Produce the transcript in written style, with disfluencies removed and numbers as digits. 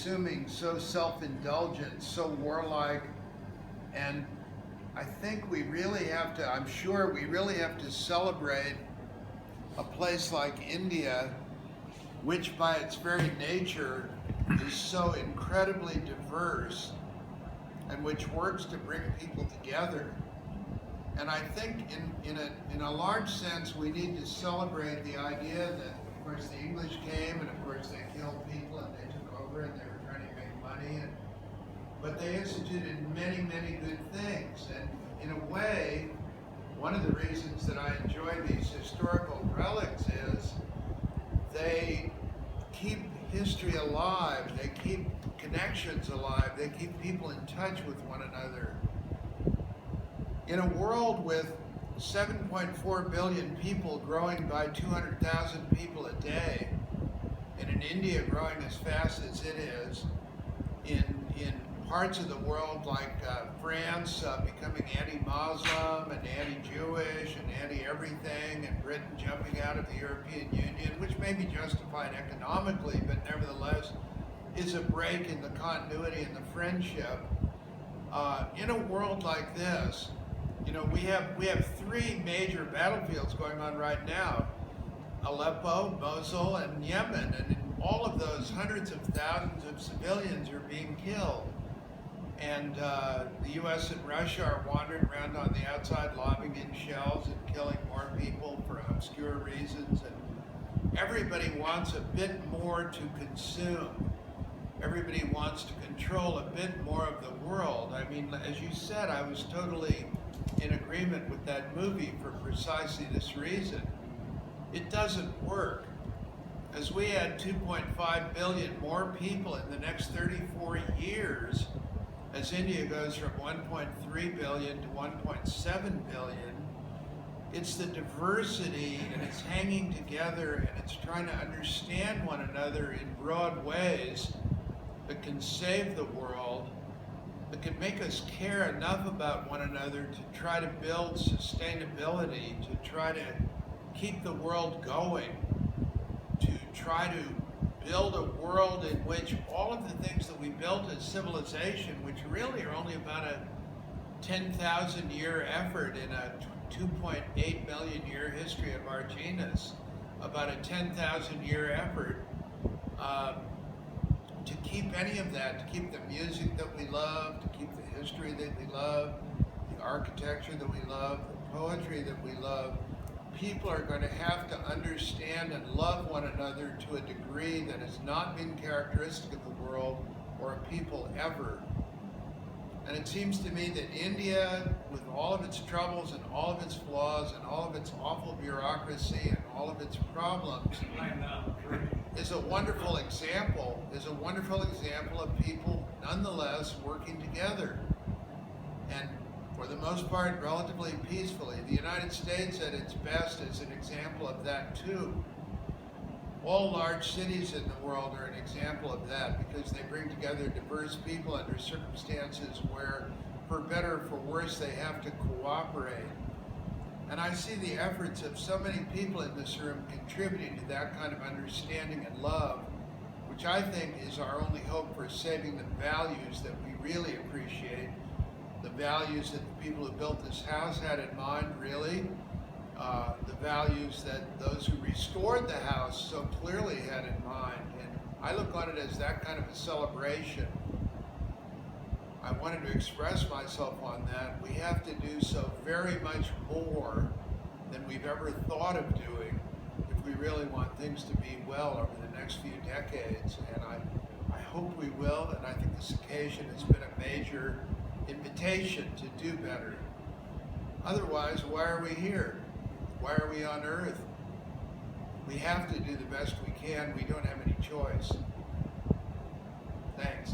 all-consuming, so self-indulgent, so warlike, and I think we really have to, I'm sure we really have to celebrate a place like India, which by its very nature is so incredibly diverse and which works to bring people together. And I think in a large sense, we need to celebrate the idea that, of course, the English came and, of course, they killed people and they took over and they were trying to make money. But they instituted many, many good things. And in a way, one of the reasons that I enjoy these historical relics is they keep history alive, they keep connections alive, they keep people in touch with one another. In a world with 7.4 billion people growing by 200,000 people a day, and in India growing as fast as it is, in parts of the world like France becoming anti-Muslim and anti-Jewish and anti-everything, and Britain jumping out of the European Union, which may be justified economically, but nevertheless is a break in the continuity and the friendship. In a world like this, you know, we have three major battlefields going on right now: Aleppo, Mosul, and Yemen, and in all of those, hundreds of thousands of civilians are being killed. And the U.S. and Russia are wandering around on the outside, lobbing in shells and killing more people for obscure reasons. And everybody wants a bit more to consume. Everybody wants to control a bit more of the world. I mean, as you said, I was totally in agreement with that movie for precisely this reason. It doesn't work. As we add 2.5 billion more people in the next 34 years, as India goes from 1.3 billion to 1.7 billion, it's the diversity and it's hanging together and it's trying to understand one another in broad ways that can save the world, that can make us care enough about one another to try to build sustainability, to try to keep the world going, to try to build a world in which all of the things that we built as civilization, which really are only about a 10,000 year effort in a 2.8 million year history of our genus, about a 10,000 year effort to keep any of that, to keep the music that we love, to keep the history that we love, the architecture that we love, the poetry that we love. People are going to have to understand and love one another to a degree that has not been characteristic of the world or of people ever. And it seems to me that India, with all of its troubles and all of its flaws and all of its awful bureaucracy and all of its problems, is a wonderful example, of people nonetheless working together. And for the most part, relatively peacefully. The United States at its best is an example of that too. All large cities in the world are an example of that because they bring together diverse people under circumstances where, for better or for worse, they have to cooperate. And I see the efforts of so many people in this room contributing to that kind of understanding and love, which I think is our only hope for saving the values that we really appreciate, the values that the people who built this house had in mind, really, the values that those who restored the house so clearly had in mind. And I look on it as that kind of a celebration. I wanted to express myself on that. We have to do so very much more than we've ever thought of doing if we really want things to be well over the next few decades. And I hope we will, and I think this occasion has been a major invitation to do better. Otherwise, why are we here? Why are we on Earth? We have to do the best we can. We don't have any choice. Thanks.